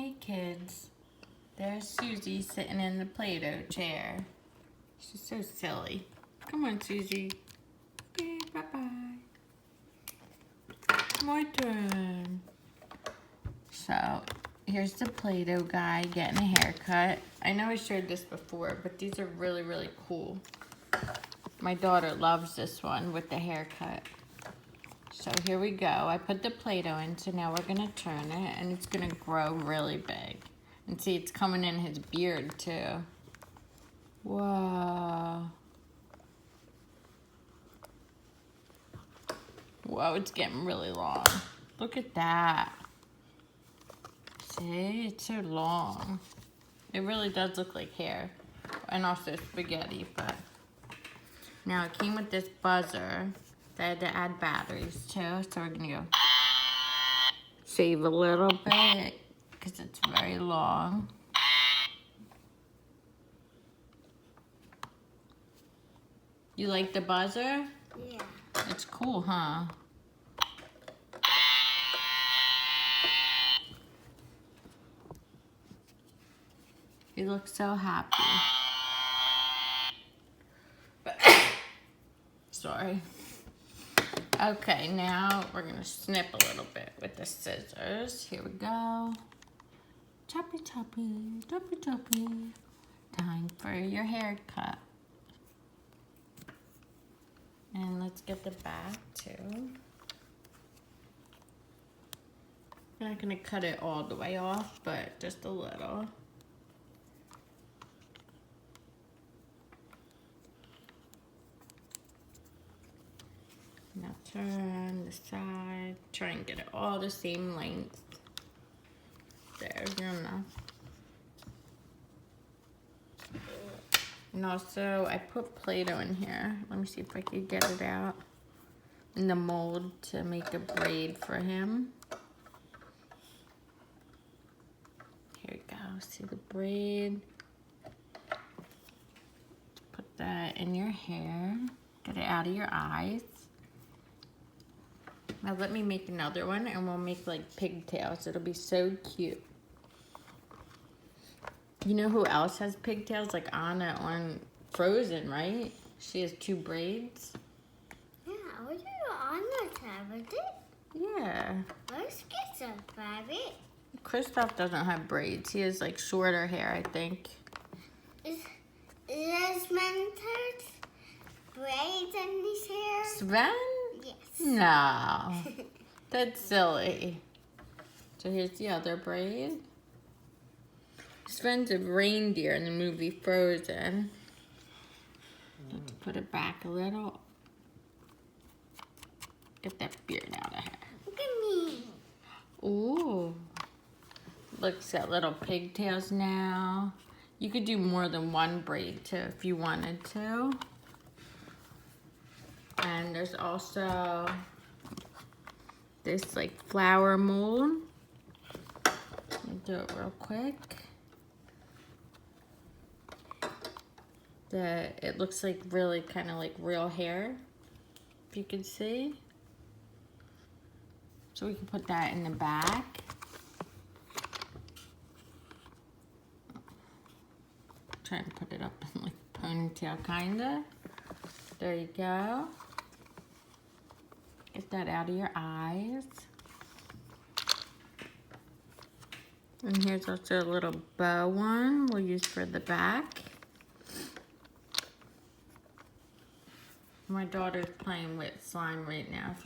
Hey kids, there's Susie sitting in the Play-doh chair. She's so silly. Come on, Susie. Okay, bye-bye. My turn. So, here's the Play-doh guy getting a haircut. I know I showed this before, but these are really, really cool. My daughter loves this one with the haircut. So here we go. I put the Play-doh in, so now we're gonna turn it, and it's gonna grow really big. And see, it's coming in his beard too. Whoa. Whoa, it's getting really long. Look at that. See, it's so long. It really does look like hair. And also spaghetti, but. Now it came with this buzzer. I had to add batteries too, so we're gonna go save a little bit because it's very long. You like the buzzer? Yeah. It's cool, huh? You look so happy. Sorry. Okay, now we're gonna snip a little bit with the scissors. Here we go. Choppy, choppy, choppy, choppy. Time for your haircut. And let's get the back too. I'm not gonna cut it all the way off, but just a little. Now turn the side, try and get it all the same length. There's enough. And also, I put Play-doh in here. Let me see if I can get it out. In the mold to make a braid for him. Here we go, see the braid. Put that in your hair. Get it out of your eyes. Now let me make another one and we'll make like pigtails. It'll be so cute. You know who else has pigtails? Like Anna on Frozen, right? She has 2 braids. Yeah, what do Anna's have it? Yeah. Let's get some rabbit. Kristoff doesn't have braids. He has like shorter hair, I think. Is Mentor's braids in his hair? Sven? Yes. No. That's silly. So here's the other braid. Sven's a reindeer in the movie Frozen. Let's put it back a little. Get that beard out of here. Look at me. Ooh. Looks at little pigtails now. You could do more than 1 braid too if you wanted to. And there's also this like flower mold. Let me do it real quick. It looks like really kind of like real hair, if you can see. So we can put that in the back. Try and put it up in like ponytail kinda. There you go. Get that out of your eyes. And here's also a little bow one we'll use for the back. My daughter's playing with slime right now.